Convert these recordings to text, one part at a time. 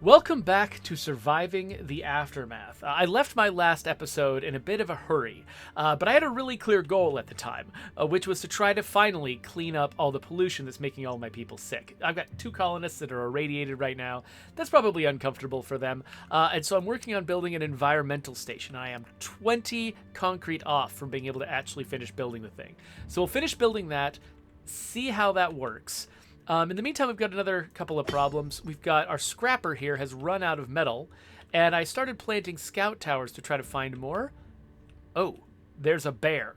Welcome back to Surviving the Aftermath. I left my last episode in a bit of a hurry, but I had a really clear goal at the time, which was to try to finally clean up all the pollution that's making all my people sick. I've got 2 colonists that are irradiated right now. That's probably uncomfortable for them, and so I'm working on building an environmental station. I am 20 concrete off from being able to actually finish building the thing. So we'll finish building that, see how that works. In the meantime, we've got another couple of problems. We've got our scrapper here has run out of metal, and I started planting scout towers to try to find more. Oh, there's a bear.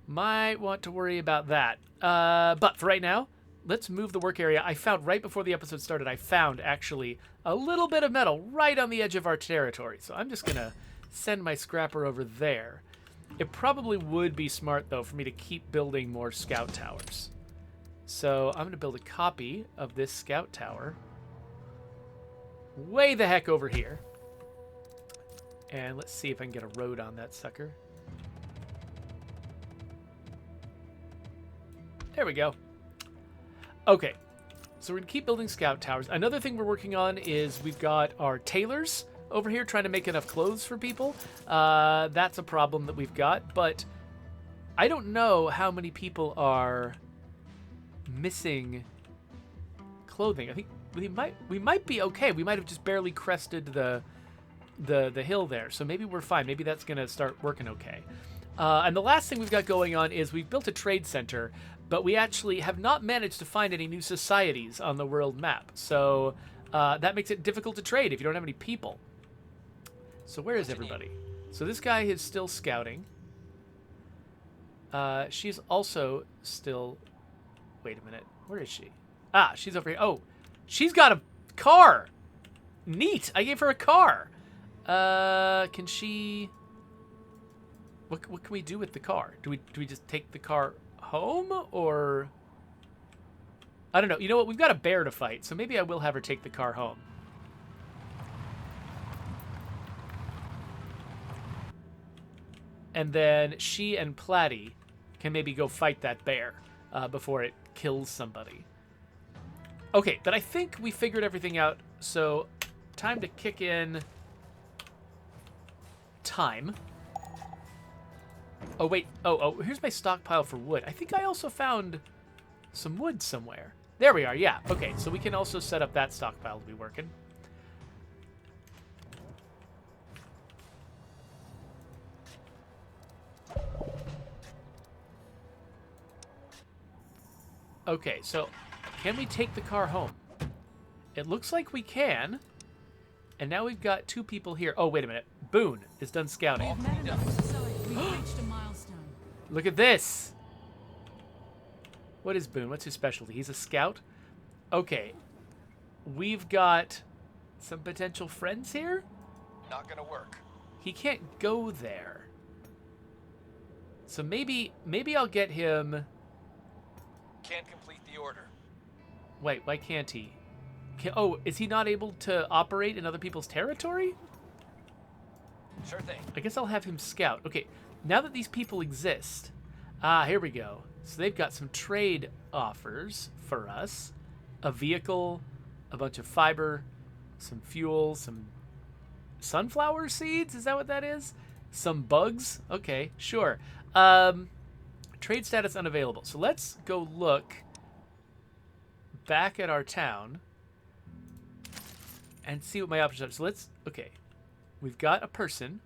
Might want to worry about that. But for right now, let's move the work area. I found, right before the episode started, I found actually a little bit of metal right on the edge of our territory. So I'm just going to send my scrapper over there. It probably would be smart, though, for me to keep building more scout towers. So I'm going to build a copy of this scout tower way the heck over here. And let's see if I can get a road on that sucker. There we go. Okay, so we're going to keep building scout towers. Another thing we're working on is we've got our tailors over here trying to make enough clothes for people. That's a problem that we've got, but I don't know how many people are missing clothing. I think we might be okay. We might have just barely crested the hill there, so maybe we're fine. Maybe that's gonna start working okay. And the last thing we've got going on is we've built a trade center, but we actually have not managed to find any new societies on the world map. So that makes it difficult to trade if you don't have any people. So where is everybody? So this guy is still scouting. She's also still... Wait a minute. Where is she? Ah, she's over here. Oh, she's got a car. Neat. I gave her a car. Can she... What can we do with the car? Do we just take the car home, or... I don't know. You know what? We've got a bear to fight, so maybe I will have her take the car home. And then she and Platy can maybe go fight that bear before it kills somebody. Okay, but I think we figured everything out, so time to kick in time. Oh, wait. Oh, here's my stockpile for wood. I think I also found some wood somewhere. There we are, yeah. Okay, so we can also set up that stockpile to be working. Okay, so can we take the car home? It looks like we can. And now we've got 2 people here. Oh, wait a minute. Boone is done scouting. We've reached a milestone. Look at this. What is Boone? What's his specialty? He's a scout? Okay. We've got some potential friends here? Not gonna work. He can't go there. So maybe I'll get him... Can't complete the order. Wait, why can't he? Oh, is he not able to operate in other people's territory? Sure thing. I guess I'll have him scout. Okay, now that these people exist... Ah, here we go. So they've got some trade offers for us. A vehicle, a bunch of fiber, some fuel, some sunflower seeds? Is that what that is? Some bugs? Okay, sure. Trade status unavailable. So let's go look back at our town and see what my options are. So let's... Okay. We've got a person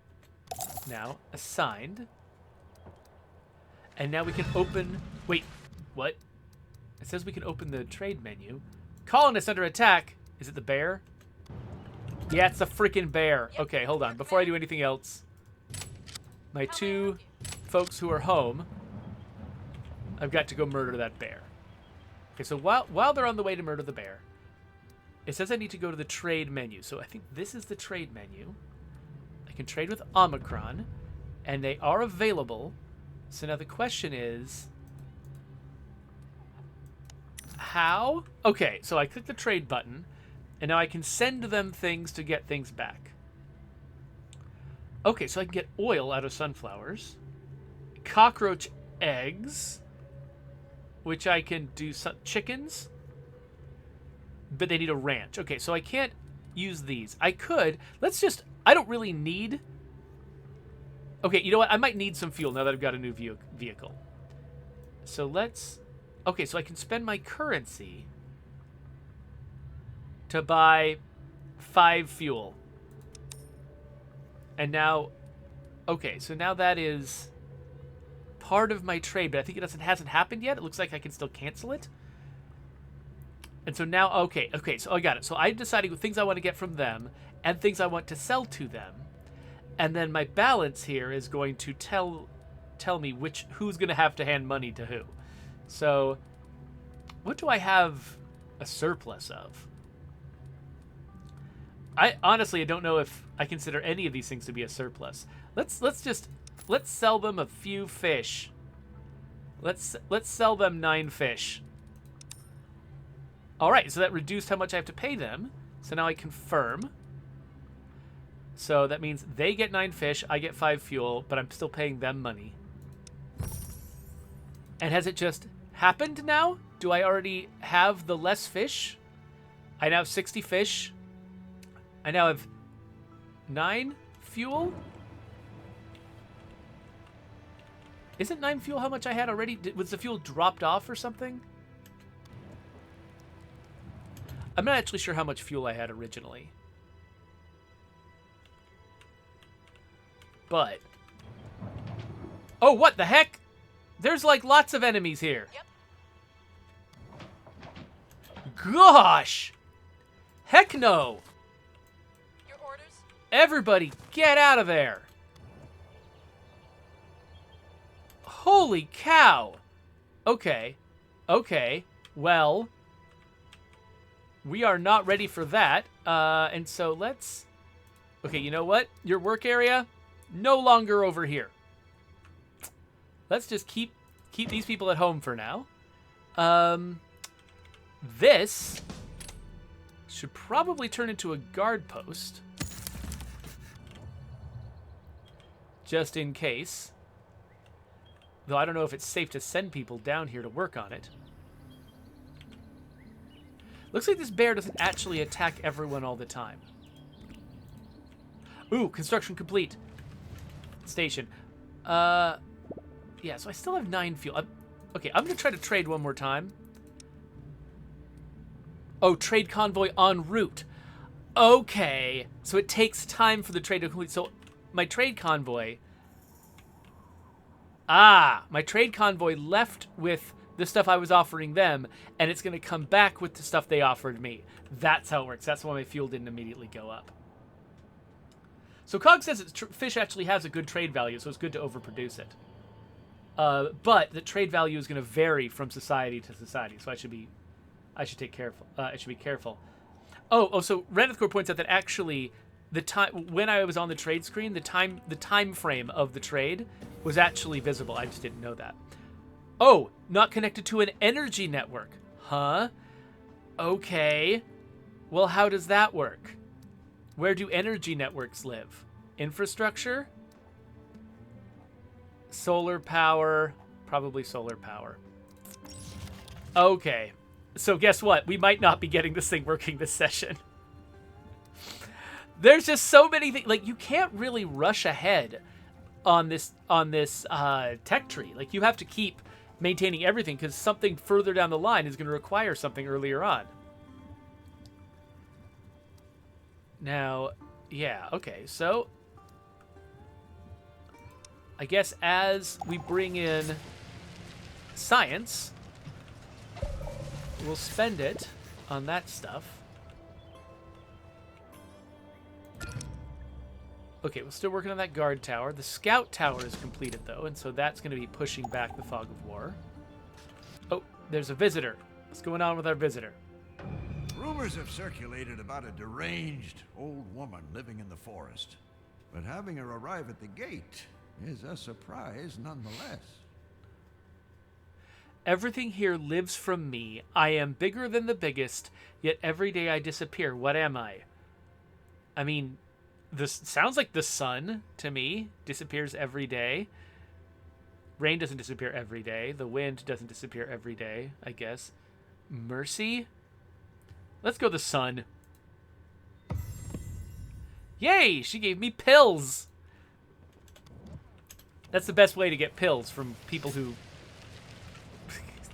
now assigned. And now we can open... Wait, what? It says we can open the trade menu. Colonist under attack. Is it the bear? Yeah, it's the freaking bear. Okay, hold on. Before I do anything else, my 2 folks who are home, I've got to go murder that bear. Okay, so while they're on the way to murder the bear, it says I need to go to the trade menu. So I think this is the trade menu. I can trade with Omicron, and they are available. So now the question is, how? Okay, so I click the trade button, and now I can send them things to get things back. Okay, so I can get oil out of sunflowers, cockroach eggs, which I can do some chickens, but they need a ranch. Okay, so I can't use these. I could. Let's just... I don't really need... Okay, you know what? I might need some fuel now that I've got a new vehicle. So let's... Okay, so I can spend my currency to buy 5 fuel. And now... Okay, so now that is part of my trade, but I think it hasn't happened yet. It looks like I can still cancel it. And so now, okay, so I got it. So I'm deciding things I want to get from them and things I want to sell to them. And then my balance here is going to tell me who's going to have to hand money to who. So what do I have a surplus of? I honestly don't know if I consider any of these things to be a surplus. Let's sell them a few fish. Let's sell them 9 fish. All right, so that reduced how much I have to pay them. So now I confirm. So that means they get 9 fish, I get 5 fuel, but I'm still paying them money. And has it just happened now? Do I already have the less fish? I now have 60 fish. I now have 9 fuel? Isn't 9 fuel how much I had already? Was the fuel dropped off or something? I'm not actually sure how much fuel I had originally. But... Oh, what the heck? There's like lots of enemies here. Yep. Gosh! Heck no! Your orders? Everybody, get out of there! Holy cow! Okay. Okay. Well... We are not ready for that. And so let's... Okay, you know what? Your work area, no longer over here. Let's just keep these people at home for now. This should probably turn into a guard post. Just in case. Though I don't know if it's safe to send people down here to work on it. Looks like this bear doesn't actually attack everyone all the time. Ooh, construction complete. Station. Yeah, so I still have 9 fuel. Okay, I'm going to try to trade one more time. Oh, trade convoy en route. Okay, so it takes time for the trade to complete. So my trade convoy... my trade convoy left with the stuff I was offering them, and it's going to come back with the stuff they offered me. That's how it works. That's why my fuel didn't immediately go up. So Cog says that fish actually has a good trade value, so it's good to overproduce it. But the trade value is going to vary from society to society, so I should be careful. Oh, so Renethcore points out that actually the time when I was on the trade screen, the time frame of the trade was actually visible. I just didn't know that. Oh, not connected to an energy network. Huh? Okay. Well, how does that work? Where do energy networks live? Infrastructure? Solar power. Probably solar power. Okay. So guess what? We might not be getting this thing working this session. There's just so many things. Like, you can't really rush ahead on this tech tree. Like, you have to keep maintaining everything because something further down the line is going to require something earlier on. Now, yeah, okay, so I guess as we bring in science, we'll spend it on that stuff. Okay, we're still working on that guard tower. The scout tower is completed, though, and so that's going to be pushing back the fog of war. Oh, there's a visitor. What's going on with our visitor? Rumors have circulated about a deranged old woman living in the forest. But having her arrive at the gate is a surprise nonetheless. Everything here lives from me. I am bigger than the biggest, yet every day I disappear. What am I? I mean... This sounds like the sun to me. Disappears every day. Rain doesn't disappear every day. The wind doesn't disappear every day, I guess. Mercy? Let's go the sun. Yay! She gave me pills! That's the best way to get pills from people who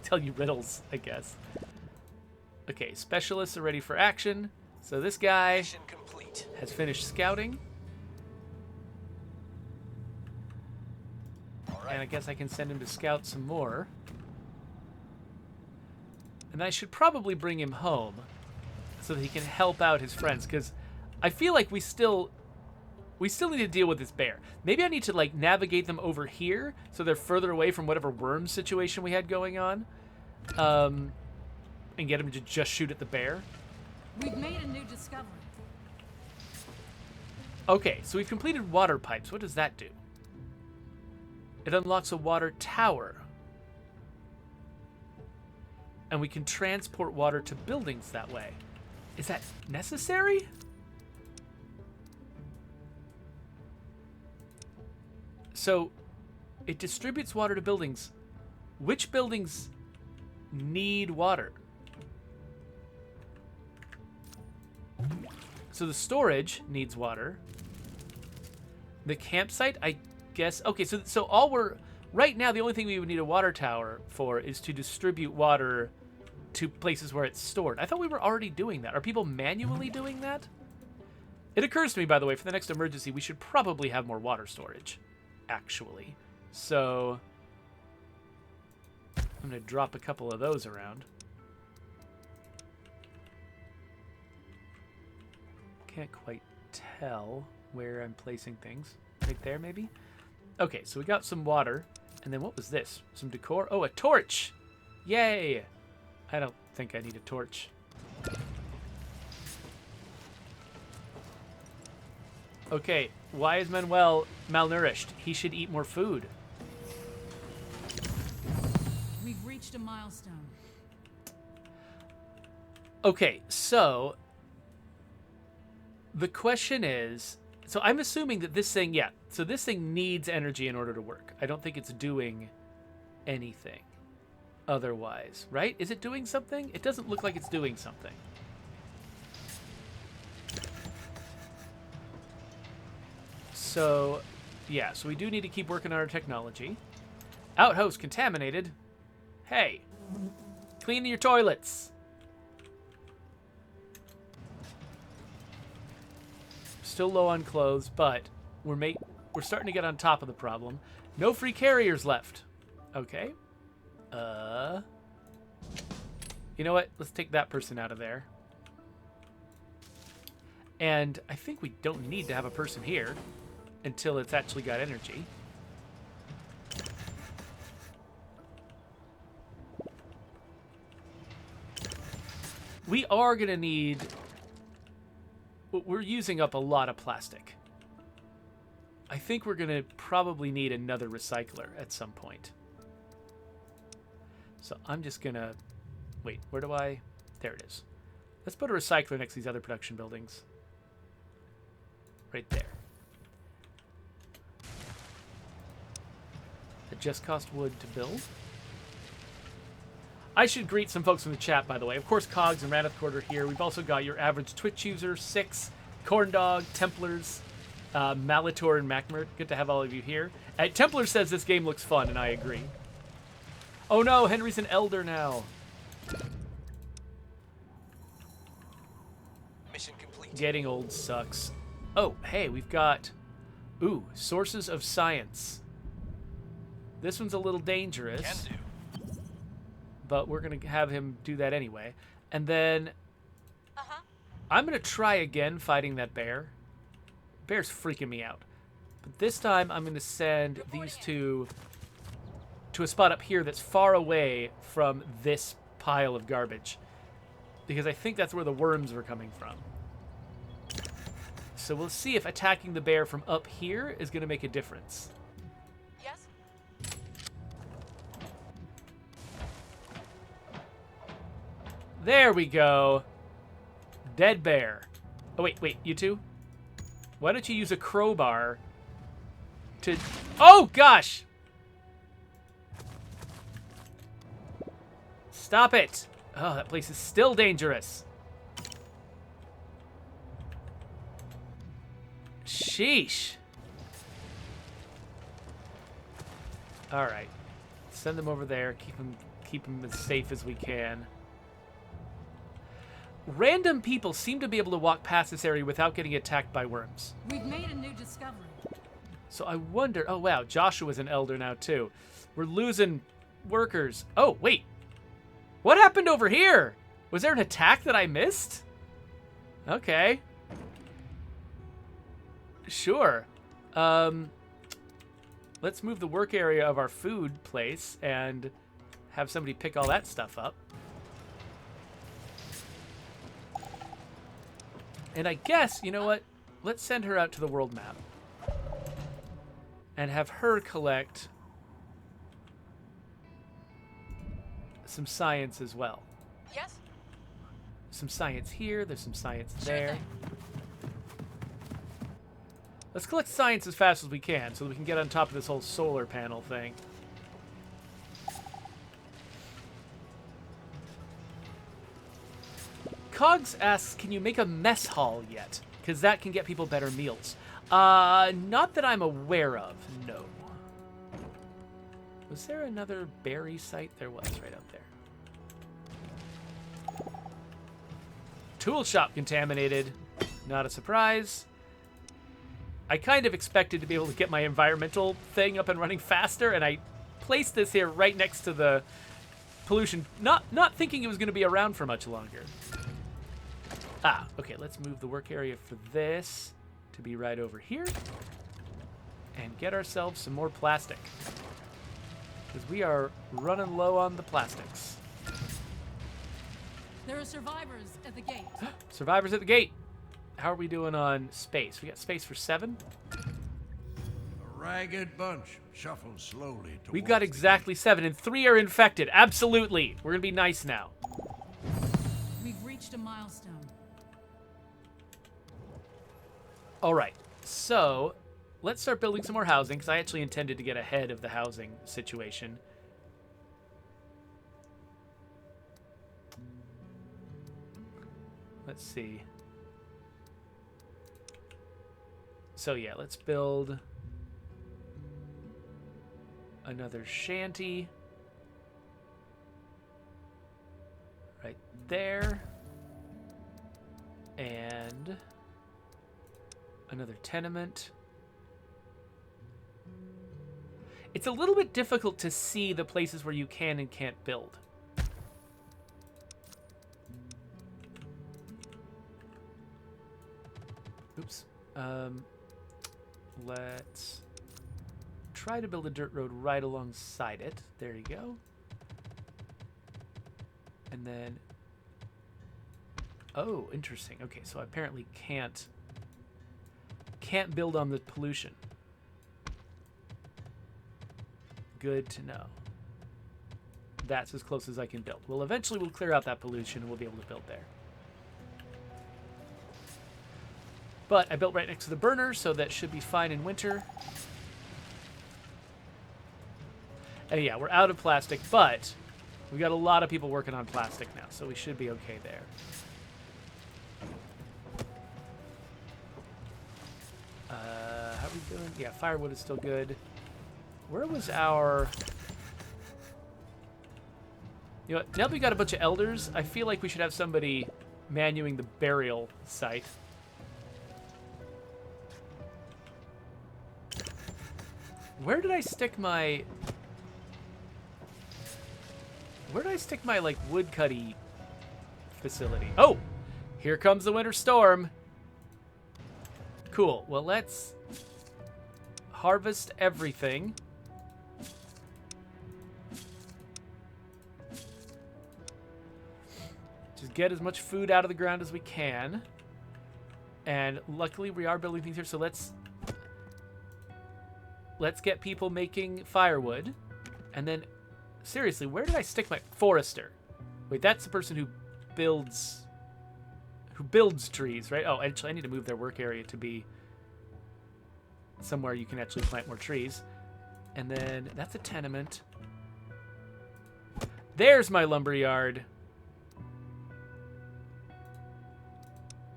tell you riddles, I guess. Okay, specialists are ready for action. So this guy Mission complete. has finished scouting. All right. And I guess I can send him to scout some more. And I should probably bring him home so that he can help out his friends, because I feel like we still need to deal with this bear. Maybe I need to like navigate them over here so they're further away from whatever worm situation we had going on, and get him to just shoot at the bear. We've made a new discovery. Okay, so we've completed water pipes. What does that do? It unlocks a water tower. And we can transport water to buildings that way. Is that necessary? So, it distributes water to buildings. Which buildings need water? So the storage needs water. The campsite, I guess. Okay, so all we're right now, the only thing we would need a water tower for is to distribute water to places where it's stored. I thought we were already doing that. Are people manually doing that? It occurs to me, by the way, for the next emergency, we should probably have more water storage, actually. So I'm going to drop a couple of those around. Can't quite tell where I'm placing things. Right there, maybe? Okay, so we got some water. And then what was this? Some decor? Oh, a torch! Yay! I don't think I need a torch. Okay, why is Manuel malnourished? He should eat more food. We've reached a milestone. Okay, so the question is, so I'm assuming that this thing, yeah, so this thing needs energy in order to work. I don't think it's doing anything otherwise, right? Is it doing something? It doesn't look like it's doing something. So, yeah, so we do need to keep working on our technology. Outhouse contaminated. Hey, clean your toilets. Still low on clothes, but we're starting to get on top of the problem. No free carriers left. Okay. You know what? Let's take that person out of there. And I think we don't need to have a person here until it's actually got energy. We are going to need... We're using up a lot of plastic. I think we're going to probably need another recycler at some point. So I'm just going to... Wait, where do I... There it is. Let's put a recycler next to these other production buildings. Right there. It just cost wood to build. I should greet some folks in the chat, by the way. Of course, Cogs and Radith Court are here. We've also got your average Twitch user, Six, Corndog, Templars, Malator, and Macmert. Good to have all of you here. Templar says this game looks fun, and I agree. Oh no, Henry's an elder now. Mission complete. Getting old sucks. Oh, hey, we've got... Ooh, sources of science. This one's a little dangerous. Can do. But we're going to have him do that anyway. And then I'm going to try again fighting that bear. Bear's freaking me out. But this time I'm going to send these two to a spot up here that's far away from this pile of garbage. Because I think that's where the worms were coming from. So we'll see if attacking the bear from up here is going to make a difference. Yes? There we go. Dead bear. Oh, wait, you two? Why don't you use a crowbar to... Oh, gosh! Stop it! Oh, that place is still dangerous. Sheesh. All right. Send them over there. Keep them as safe as we can. Random people seem to be able to walk past this area without getting attacked by worms. We've made a new discovery. So I wonder... Oh, wow. Joshua's an elder now, too. We're losing workers. Oh, wait. What happened over here? Was there an attack that I missed? Okay. Sure. Let's move the work area of our food place and have somebody pick all that stuff up. And I guess, you know what? Let's send her out to the world map. And have her collect some science as well. Yes? Some science here, there's some science Sure there. thing. Let's collect science as fast as we can so that we can get on top of this whole solar panel thing. Cogs asks, can you make a mess hall yet? Because that can get people better meals. Not that I'm aware of, no. Was there another berry site? There was, right up there. Tool shop contaminated. Not a surprise. I kind of expected to be able to get my environmental thing up and running faster, and I placed this here right next to the pollution, not thinking it was going to be around for much longer. Ah, okay, let's move the work area for this to be right over here and get ourselves some more plastic, because we are running low on the plastics. There are survivors at the gate. Survivors at the gate. How are we doing on space? We got space for 7? A ragged bunch shuffles slowly towards We've got the exactly 7, and 3 are infected. Absolutely. We're going to be nice now. We've reached a milestone. All right. So let's start building some more housing, because I actually intended to get ahead of the housing situation. Let's see. So yeah, let's build another shanty right there, and another tenement. It's a little bit difficult to see the places where you can and can't build. Oops. Let's try to build a dirt road right alongside it. There you go. And then... Oh, interesting. Okay, so I apparently can't build on the pollution. Good to know. That's as close as I can build. Well, eventually we'll clear out that pollution and we'll be able to build there. But I built right next to the burner, so that should be fine in winter. And yeah, we're out of plastic, but we got a lot of people working on plastic now, so we should be okay there. How are we doing? Yeah, firewood is still good. Where was our... You know what? Now that we got a bunch of elders, I feel like we should have somebody manuing the burial site. Where did I stick my... Where did I stick my, like, woodcutty facility? Oh! Here comes the winter storm. Cool. Well, let's harvest everything. Just get as much food out of the ground as we can. And luckily we are building things here, so let's get people making firewood. And then, seriously, where did I stick my... Forester. Wait, that's the person who builds trees, right? Oh, actually, I need to move their work area to be somewhere you can actually plant more trees. And then, that's a tenement. There's my lumberyard.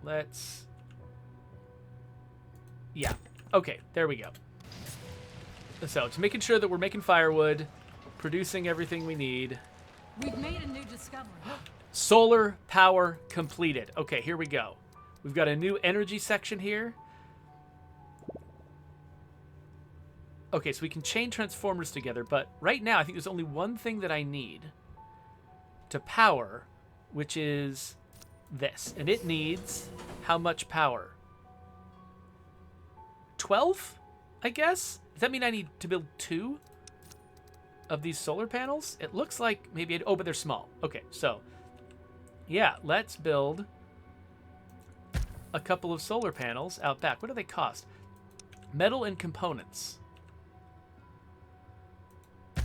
Let's Yeah. Okay, there we go. So, it's making sure that we're making firewood, producing everything we need. We've made a new discovery. Solar power completed. Okay, here we go. We've got a new energy section here. Okay, so we can chain transformers together, but right now I think there's only one thing that I need to power, which is this. And it needs how much power? 12, I guess? Does that mean I need to build 2 of these solar panels? It looks like maybe... oh, but they're small. Okay, so... yeah, let's build a couple of solar panels out back. What do they cost? Metal and components.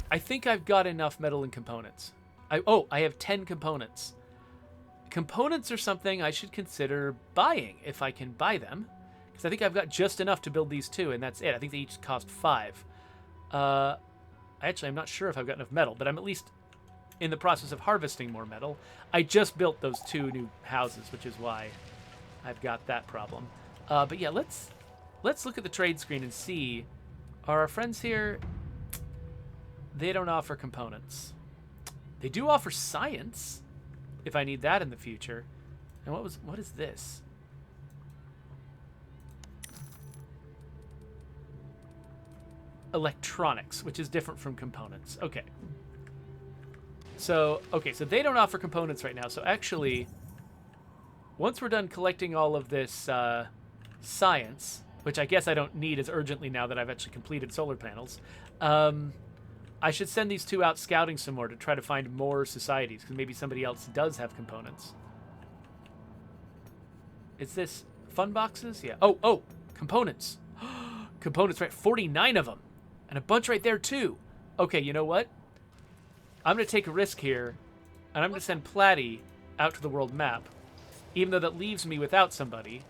I think I've got enough metal and components. I have 10 components. Components are something I should consider buying if I can buy them. Because I think I've got just enough to build these 2, and that's it. I think they each cost 5. Actually, I'm not sure if I've got enough metal, but I'm at least in the process of harvesting more metal. I just built those 2 new houses, which is why I've got that problem. But yeah, let's look at the trade screen and see. Are our friends here... they don't offer components. They do offer science, if I need that in the future. And what is this? Electronics, which is different from components. Okay. So they don't offer components right now. So actually, once we're done collecting all of this science, which I guess I don't need as urgently now that I've actually completed solar panels, I should send these 2 out scouting some more to try to find more societies, because maybe somebody else does have components. Is this fun boxes? Yeah. Oh, components. Components, right? 49 of them. And a bunch right there, too. Okay, you know what? I'm going to take a risk here, and I'm going to send Platy out to the world map, even though that leaves me without somebody.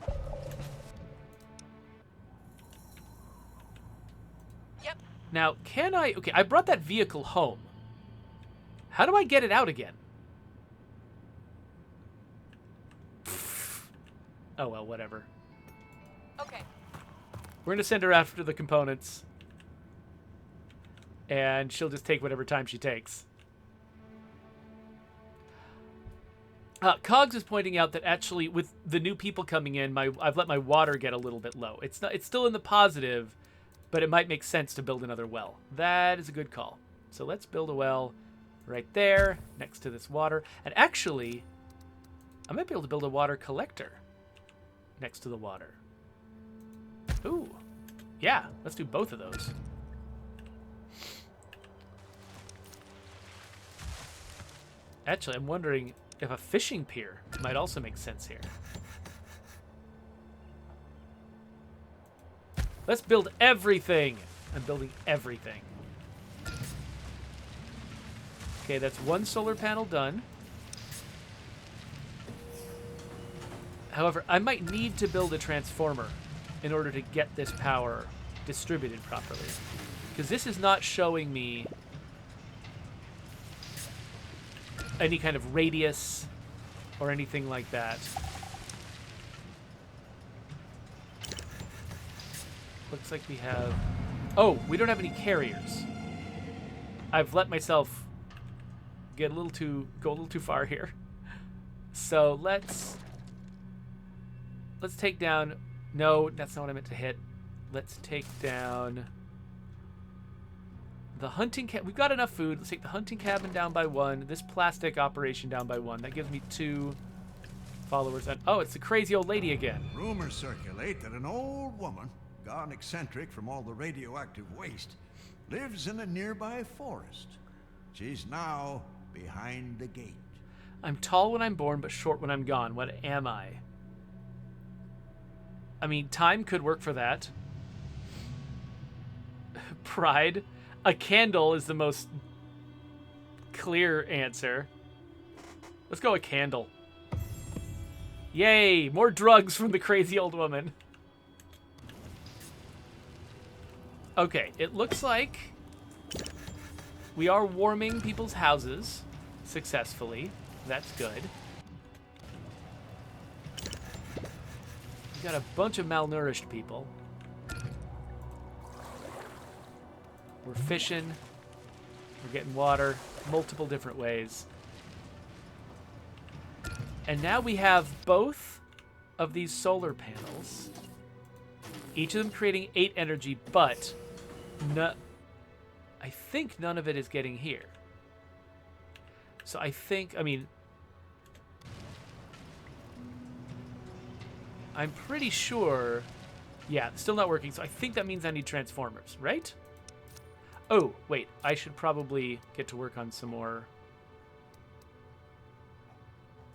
Yep. Now, can I... okay, I brought that vehicle home. How do I get it out again? Oh, well, whatever. Okay. We're going to send her after the components. And she'll just take whatever time she takes. Cogs is pointing out that actually, with the new people coming in, I've let my water get a little bit low. It's still in the positive, but it might make sense to build another well. That is a good call. So let's build a well right there, next to this water. And actually, I might be able to build a water collector next to the water. Ooh. Yeah, let's do both of those. Actually, I'm wondering if a fishing pier might also make sense here. Let's build everything. I'm building everything. Okay, that's 1 solar panel done. However, I might need to build a transformer in order to get this power distributed properly. Because this is not showing me any kind of radius or anything like that. Looks like we have... oh, we don't have any carriers. I've let myself go a little too far here. So let's take down... no, that's not what I meant to hit. Let's take down the hunting cabin. We've got enough food. Let's take the hunting cabin down by 1. This plastic operation down by 1. That gives me 2 followers. And oh, it's the crazy old lady again. Rumors circulate that an old woman, gone eccentric from all the radioactive waste, lives in a nearby forest. She's now behind the gate. I'm tall when I'm born, but short when I'm gone. What am I? I mean, time could work for that. Pride. A candle is the most clear answer. Let's go with candle. Yay! More drugs from the crazy old woman. Okay, it looks like we are warming people's houses successfully. That's good. We got a bunch of malnourished people. We're fishing. We're getting water multiple different ways. And now we have both of these solar panels. Each of them creating 8 energy, but I think none of it is getting here. So I think, I mean, I'm pretty sure, yeah, it's still not working. So I think that means I need transformers, right? Oh, wait, I should probably get to work on some more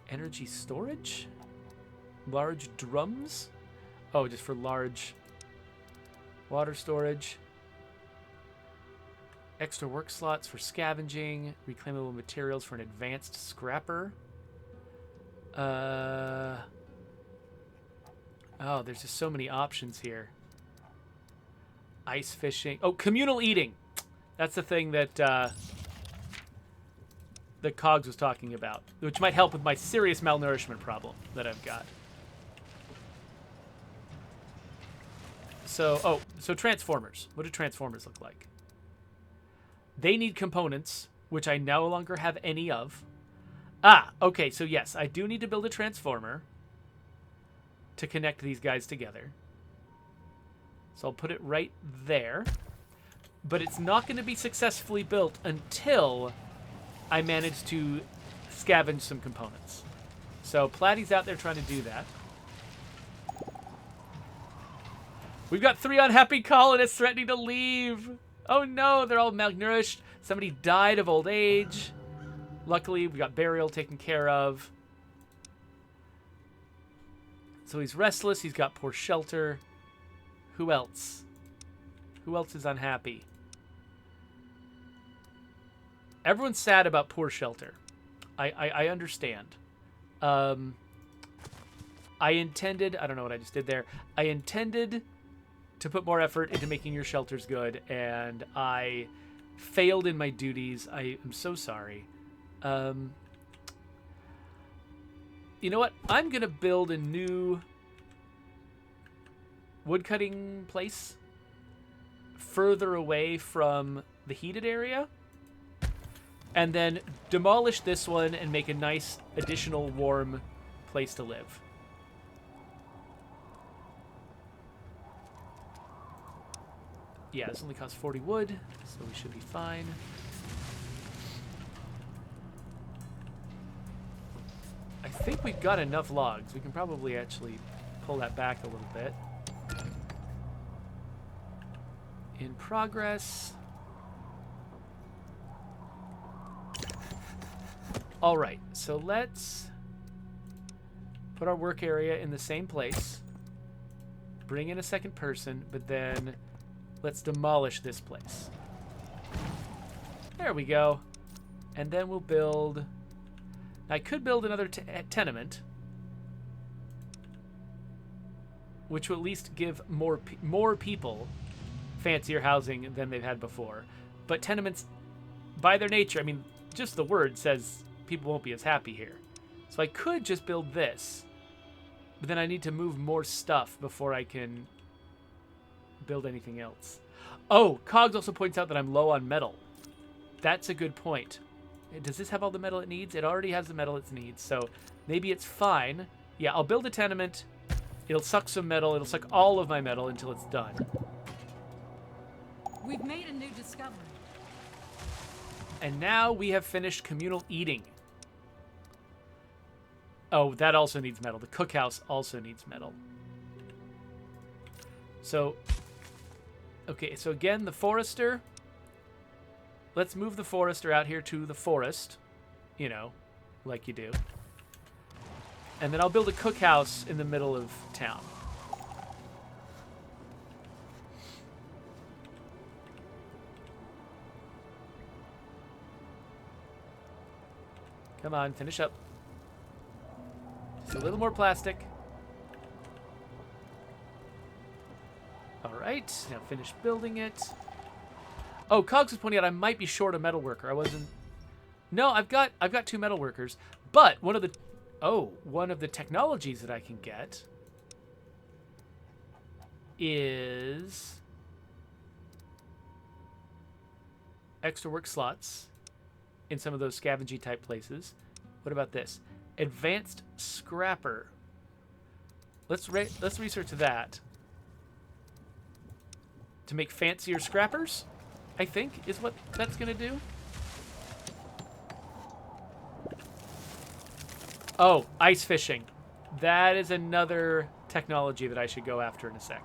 energy storage? Large drums? Oh, just for large water storage. Extra work slots for scavenging. Reclaimable materials for an advanced scrapper. Oh, there's just so many options here. Ice fishing. Oh, communal eating. That's the thing that that Cogs was talking about, which might help with my serious malnourishment problem that I've got. So, so transformers. What do transformers look like? They need components, which I no longer have any of. Ah, okay, so yes, I do need to build a transformer to connect these guys together. So I'll put it right there. But it's not going to be successfully built until I manage to scavenge some components. So Platy's out there trying to do that. We've got 3 unhappy colonists threatening to leave. Oh no, they're all malnourished. Somebody died of old age. Luckily, we got burial taken care of. So he's restless. He's got poor shelter. Who else? Who else is unhappy? Everyone's sad about poor shelter. I understand. I intended... I don't know what I just did there. I intended to put more effort into making your shelters good, and I failed in my duties. I am so sorry. You know what? I'm going to build a new woodcutting place further away from the heated area, and then demolish this one and make a nice additional warm place to live. Yeah, this only costs 40 wood, so we should be fine. I think we've got enough logs. We can probably actually pull that back a little bit. In progress. All right, so let's put our work area in the same place. Bring in a second person, but then let's demolish this place. There we go. And then we'll build... I could build another tenement, which will at least give more people fancier housing than they've had before. But tenements, by their nature, I mean, just the word says people won't be as happy here. So I could just build this, but then I need to move more stuff before I can build anything else. Oh, Cogs also points out that I'm low on metal. That's a good point. Does this have all the metal it needs? It already has the metal it needs, so maybe it's fine. Yeah, I'll build a tenement. It'll suck some metal. It'll suck all of my metal until it's done. We've made a new discovery. And now we have finished communal eating. Oh, that also needs metal. The cookhouse also needs metal. So, okay, so again, the forester. Let's move the forester out here to the forest, you know, like you do. And then I'll build a cookhouse in the middle of town. Come on, finish up. Just a little more plastic. All right, now finish building it. Oh, Cogs was pointing out I might be short a metal worker. I wasn't. No, I've got 2 metal workers, but one of the technologies that I can get is extra work slots in some of those scavenging type places. What about this? Advanced scrapper. Let's research that. To make fancier scrappers, I think, is what that's going to do. Oh, ice fishing. That is another technology that I should go after in a sec.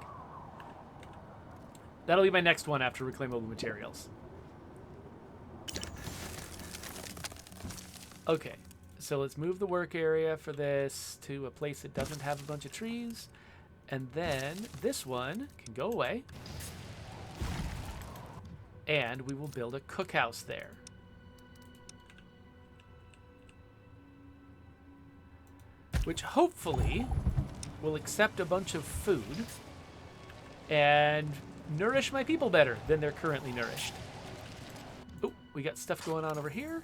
That'll be my next one after reclaimable materials. Okay, so let's move the work area for this to a place that doesn't have a bunch of trees. And then this one can go away. And we will build a cookhouse there. Which hopefully will accept a bunch of food and nourish my people better than they're currently nourished. Oh, we got stuff going on over here.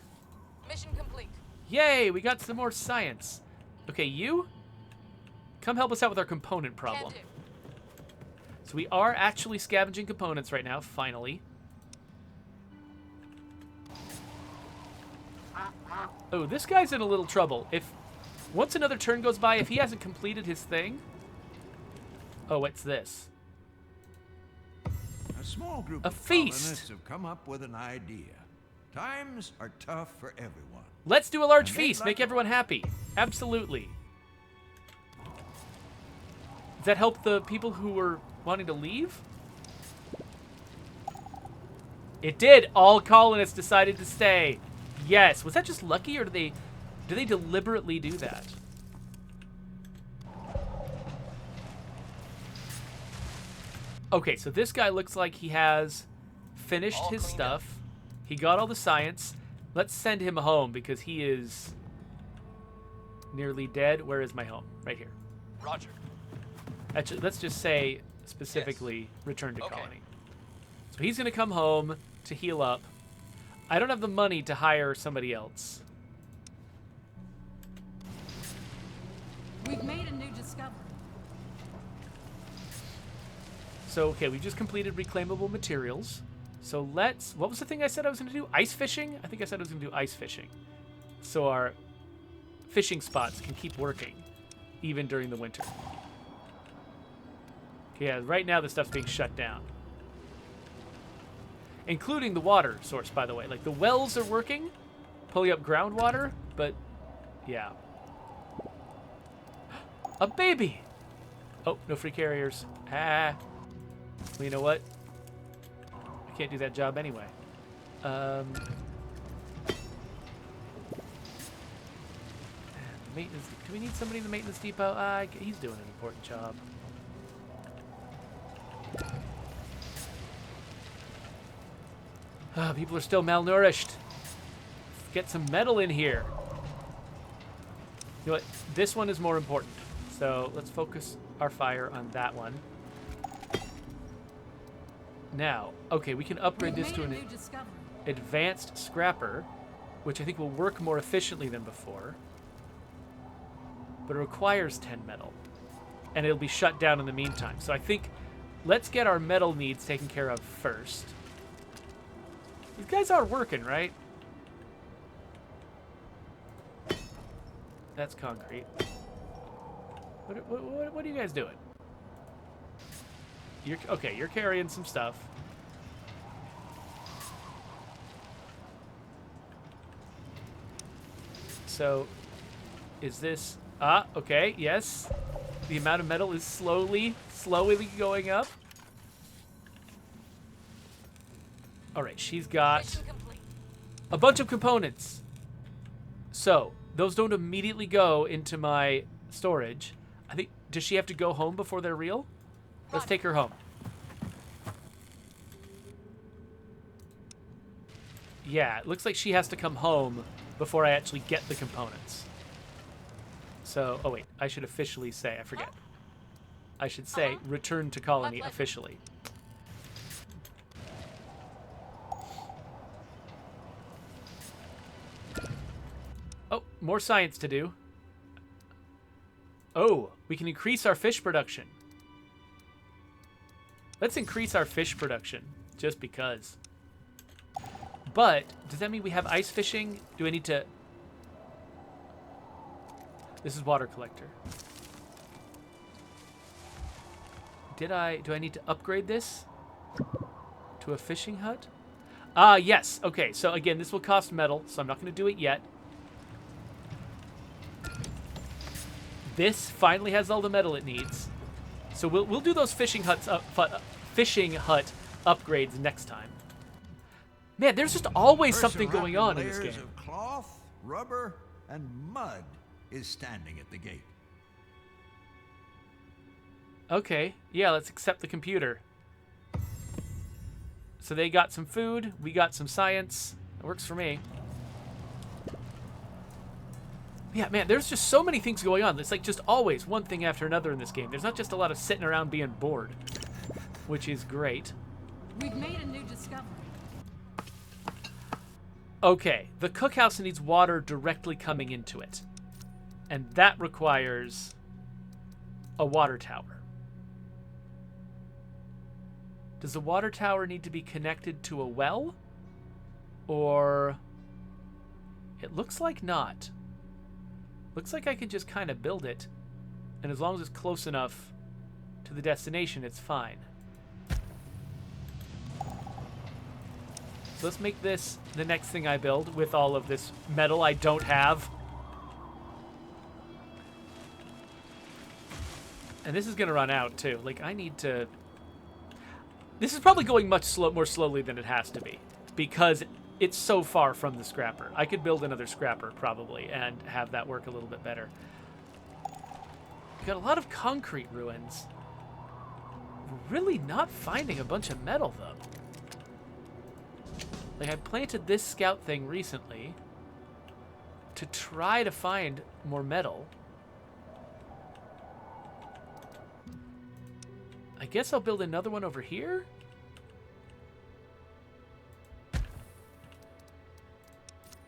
Mission complete. Yay, we got some more science. Okay, you, come help us out with our component problem. Can do. So we are actually scavenging components right now, finally. Oh, this guy's in a little trouble. Once another turn goes by, if he hasn't completed his thing... Oh, what's this? A small group A of feast. colonists have come up with an idea. Times are tough for everyone. Let's do a large And they'd feast. like- Make everyone happy. Absolutely. Does that help the people who were wanting to leave? It did. All colonists decided to stay. Yes. Was that just lucky, or do they deliberately do that? Okay, so this guy looks like he has finished All his cleaned up. stuff. He got all the science. Let's send him home because he is nearly dead. Where is my home? Right here. Roger. Actually, let's just say specifically return to Okay. colony. So he's going to come home to heal up. I don't have the money to hire somebody else. We've made a new discovery. So, okay, we just completed reclaimable materials. So what was the thing I said I was going to do? Ice fishing? I think I said I was going to do ice fishing. So our fishing spots can keep working even during the winter. Yeah, right now the stuff's being shut down. Including the water source, by the way. Like, the wells are working, pulling up groundwater, but yeah. A baby! Oh, no free carriers. Well, you know what? I can't do that job anyway. Maintenance. Do we need somebody in the maintenance depot? He's doing an important job. People are still malnourished. Get some metal in here. You know what? This one is more important. So let's focus our fire on that one. Now, okay, we can upgrade We've this to made a an new discovery. advanced scrapper, which I think will work more efficiently than before. But it requires 10 metal. And it'll be shut down in the meantime. So I think let's get our metal needs taken care of first. These guys are working, right? That's concrete. What are you guys doing? You're carrying some stuff. So, is this... okay, yes. The amount of metal is slowly going up. Alright, she's got Mission complete. a bunch of components. So, those don't immediately go into my storage. I think, does she have to go home before they're real? Let's take her home. Yeah, it looks like she has to come home before I actually get the components. So, oh wait, I should officially say, I forget. I should say, return to colony officially. Oh, more science to do. Oh, we can increase our fish production. Let's increase our fish production, just because. But does that mean we have ice fishing? Do I need to... This is water collector. Do I need to upgrade this to a fishing hut? Ah, yes. Okay, so again, this will cost metal, so I'm not going to do it yet. This finally has all the metal it needs. So we'll do those fishing hut upgrades next time. Man, there's just always something going on in this game. Layers of cloth, rubber, and mud is standing at the gate. Okay, yeah, let's accept the computer. So they got some food, we got some science. It works for me. Yeah, man, there's just so many things going on. It's like just always one thing after another in this game. There's not just a lot of sitting around being bored, which is great. We've made a new discovery. Okay, the cookhouse needs water directly coming into it. And that requires a water tower. Does the water tower need to be connected to a well? Or... It looks like not. Looks like I could just kind of build it. And as long as it's close enough to the destination, it's fine. So let's make this the next thing I build with all of this metal I don't have. And this is going to run out, too. Like, I need to... This is probably going much more slowly than it has to be. Because it's so far from the scrapper. I could build another scrapper, probably, and have that work a little bit better. We've got a lot of concrete ruins. We're really not finding a bunch of metal, though. Like, I planted this scout thing recently to try to find more metal. I guess I'll build another one over here.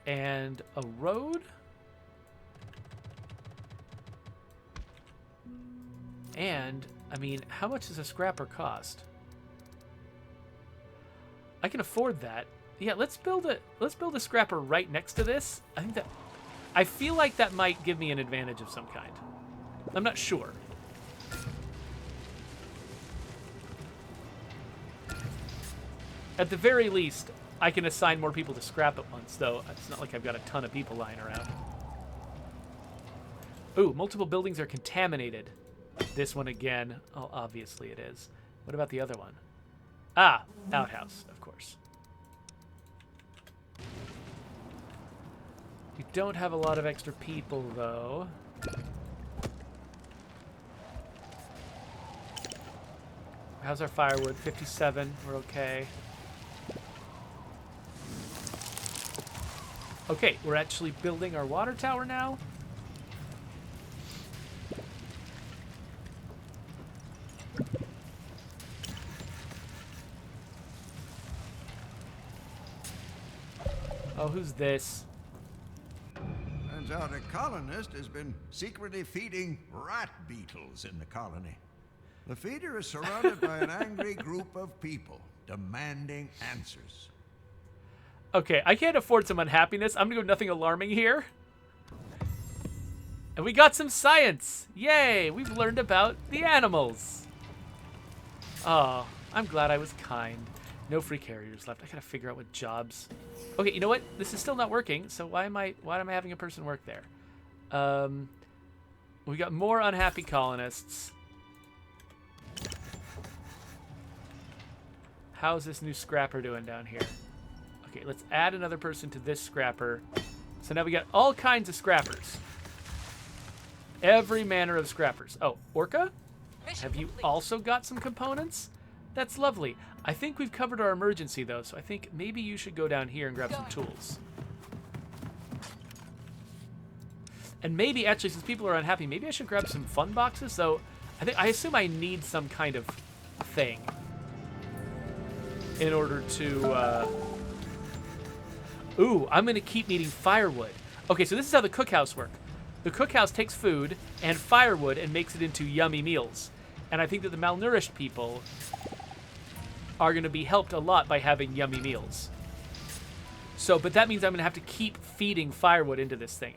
And a road. And, I mean, how much does a scrapper cost? I can afford that. Yeah, let's build a scrapper right next to this. I feel like that might give me an advantage of some kind. I'm not sure. At the very least, I can assign more people to scrap at once, though it's not like I've got a ton of people lying around. Ooh, multiple buildings are contaminated. This one again. Oh, obviously it is. What about the other one? Ah, outhouse, of course. We don't have a lot of extra people, though. How's our firewood? 57. We're okay. Okay, we're actually building our water tower now. Oh, who's this? Turns out a colonist has been secretly feeding rat beetles in the colony. The feeder is surrounded by an angry group of people demanding answers. Okay, I can't afford some unhappiness. I'm gonna go nothing alarming here. And we got some science! Yay! We've learned about the animals. Oh, I'm glad I was kind. No free carriers left. I gotta figure out what jobs. Okay, you know what? This is still not working, so why am I having a person work there? We got more unhappy colonists. How's this new scrapper doing down here? Okay, let's add another person to this scrapper. So now we got all kinds of scrappers. Every manner of scrappers. Oh, Orca? Have you also got some components? That's lovely. I think we've covered our emergency, though, so I think maybe you should go down here and grab some tools. And maybe, actually, since people are unhappy, maybe I should grab some fun boxes. So I assume I need some kind of thing in order to... Ooh, I'm going to keep needing firewood. Okay, so this is how the cookhouse works. The cookhouse takes food and firewood and makes it into yummy meals. And I think that the malnourished people are going to be helped a lot by having yummy meals. So, but that means I'm gonna have to keep feeding firewood into this thing.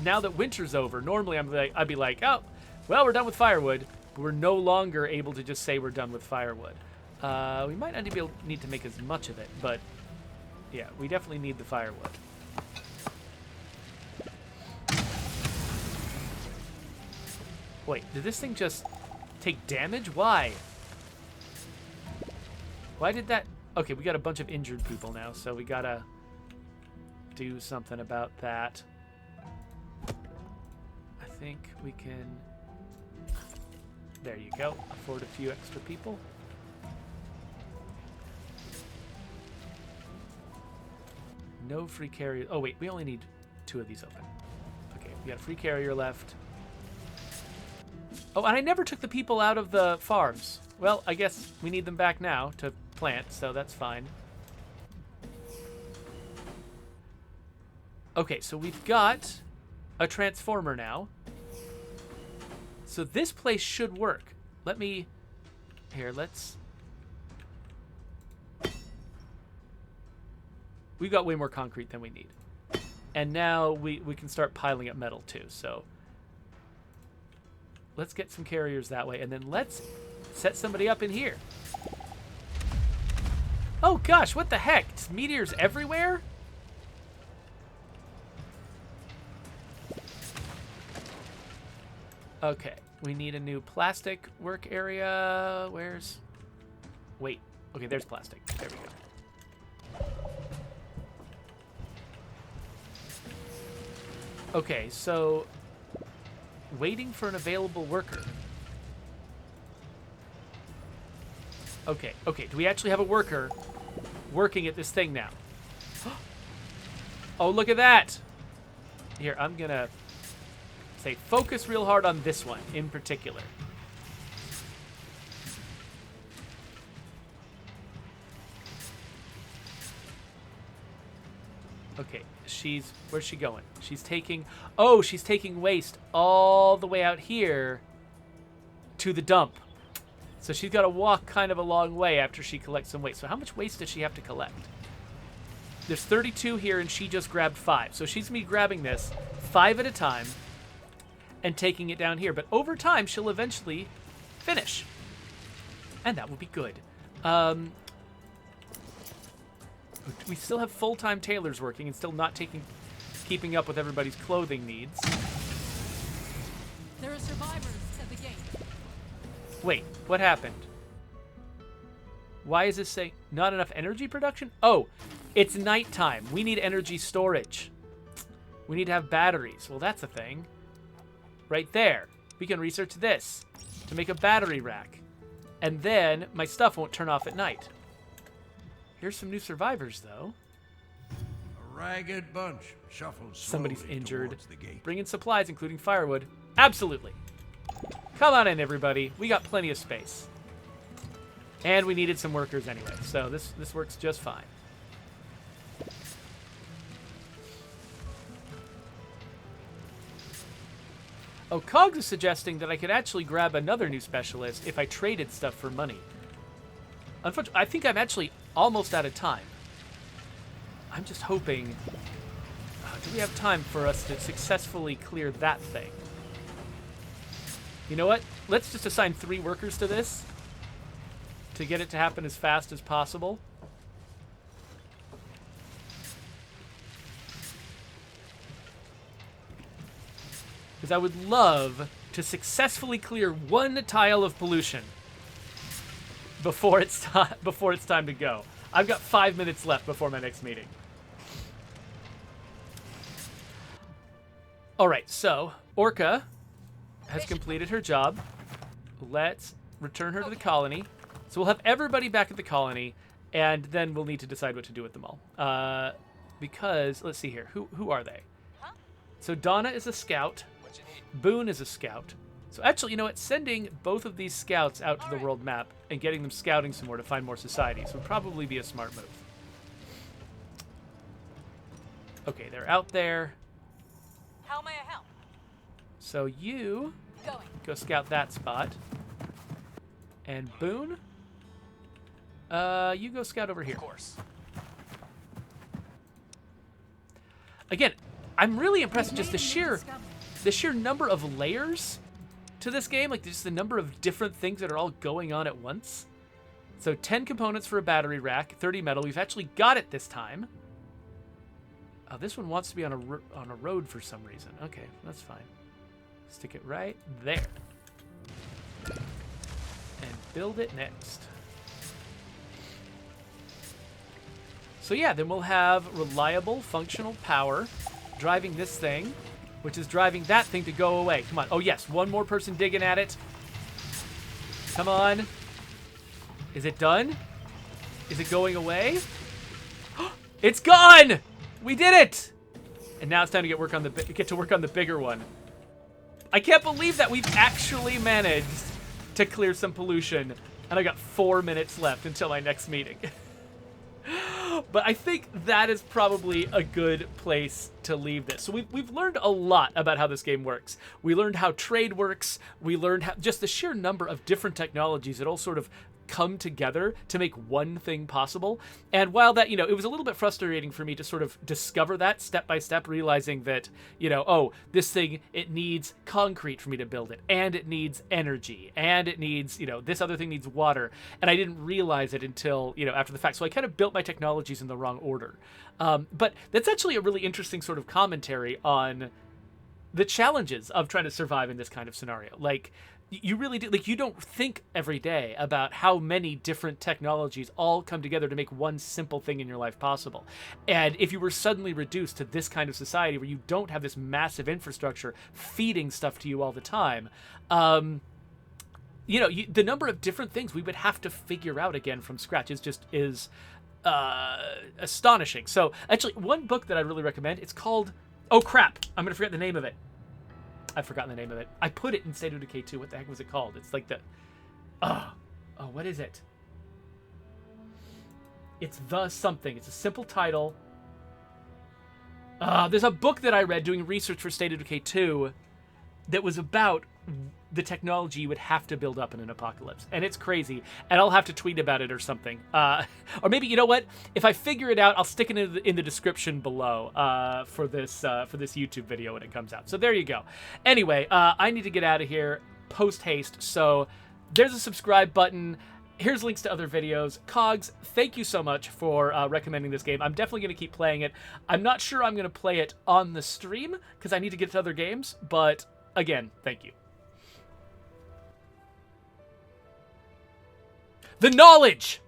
Now that winter's over, normally I'd be like, oh, well, we're done with firewood. But we're no longer able to just say we're done with firewood. We might not need to make as much of it, but yeah, we definitely need the firewood. Wait, did this thing just take damage? Why? Why did that? Okay, we got a bunch of injured people now, so we gotta do something about that. I think we can... There you go. Afford a few extra people. No free carrier. Oh, wait. We only need 2 of these open. Okay, we got a free carrier left. Oh, and I never took the people out of the farms. Well, I guess we need them back now to plant, so that's fine. Okay, so we've got a transformer now. So this place should work. Let me... Here, let's... We've got way more concrete than we need. And now we can start piling up metal too, so... Let's get some carriers that way, and then let's set somebody up in here. Oh gosh, what the heck? It's meteors everywhere? Okay, we need a new plastic work area. Where's... Wait. Okay, there's plastic. There we go. Okay, so... Waiting for an available worker. Okay, okay. Do we actually have a worker working at this thing now? Oh, look at that! Here, I'm gonna... say focus real hard on this one in particular. Okay, where's she going? She's taking waste all the way out here to the dump. So she's got to walk kind of a long way after she collects some waste. So how much waste does she have to collect? There's 32 here and she just grabbed 5. So she's gonna be grabbing this 5 at a time and taking it down here. But over time, she'll eventually finish. And that will be good. We still have full-time tailors working and still not keeping up with everybody's clothing needs. There are survivors at the gate. Wait, what happened? Why is this saying not enough energy production? Oh, it's nighttime. We need energy storage. We need to have batteries. Well, that's a thing. Right there. We can research this to make a battery rack. And then my stuff won't turn off at night. Here's some new survivors, though. A ragged bunch shuffles Somebody's slowly injured. towards the gate. Bring in supplies, including firewood. Absolutely. Come on in, everybody. We got plenty of space. And we needed some workers anyway, so this works just fine. Oh, Cogs is suggesting that I could actually grab another new specialist if I traded stuff for money. Unfortunately, I think I'm actually almost out of time. I'm just hoping... do we have time for us to successfully clear that thing? You know what? Let's just assign 3 workers to this to get it to happen as fast as possible. Because I would love to successfully clear 1 tile of pollution before it's time to go. I've got 5 minutes left before my next meeting. All right, so Orca has completed her job. Let's return her to the colony. So we'll have everybody back at the colony, and then we'll need to decide what to do with them all. Because let's see here, who are they? So Donna is a scout. What you need? Boone is a scout. So actually, you know what? Sending both of these scouts out to the world map and getting them scouting some more to find more societies would probably be a smart move. Okay, they're out there. How may I help? So you Going. go scout that spot. And Boone, you go scout over here. Of course. again, I'm really impressed with just the sheer number of layers to this game, like just the number of different things that are all going on at once. So 10 components for a battery rack, 30 metal. We've actually got it this time. Oh, this one wants to be on a road for some reason. Okay, that's fine. Stick it right there. And build it next. So yeah, then we'll have reliable, functional power driving this thing, which is driving that thing to go away. Come on. Oh yes, one more person digging at it. Come on. Is it done? Is it going away? It's gone! We did it! And now it's time to get to work on the bigger one. I can't believe that we've actually managed to clear some pollution, and I got 4 minutes left until my next meeting. But I think that is probably a good place to leave this. So we've learned a lot about how this game works. We learned how trade works. We learned how, just the sheer number of different technologies that all sort of come together to make one thing possible. And while that, you know, it was a little bit frustrating for me to sort of discover that step by step, realizing that, you know, oh, this thing, it needs concrete for me to build it, and it needs energy, and it needs, you know, this other thing needs water. And I didn't realize it until, you know, after the fact. So I kind of built my technologies in the wrong order. But that's actually a really interesting sort of commentary on the challenges of trying to survive in this kind of scenario. Like, you really do, like, you don't think every day about how many different technologies all come together to make one simple thing in your life possible. And if you were suddenly reduced to this kind of society where you don't have this massive infrastructure feeding stuff to you all the time, you know, the number of different things we would have to figure out again from scratch is astonishing. So actually, one book that I really recommend, it's called, oh crap, I'm gonna forget the name of it. I've forgotten the name of it. I put it in State of Decay 2. What the heck was it called? It's like the... Oh, what is it? It's The Something. It's a simple title. There's a book that I read doing research for State of Decay 2 that was about the technology you would have to build up in an apocalypse. And it's crazy. And I'll have to tweet about it or something. Or maybe, you know what? If I figure it out, I'll stick it in the description below for this YouTube video when it comes out. So there you go. Anyway, I need to get out of here post-haste. So there's a subscribe button. Here's links to other videos. Cogs, thank you so much for recommending this game. I'm definitely going to keep playing it. I'm not sure I'm going to play it on the stream because I need to get to other games. But again, thank you. The knowledge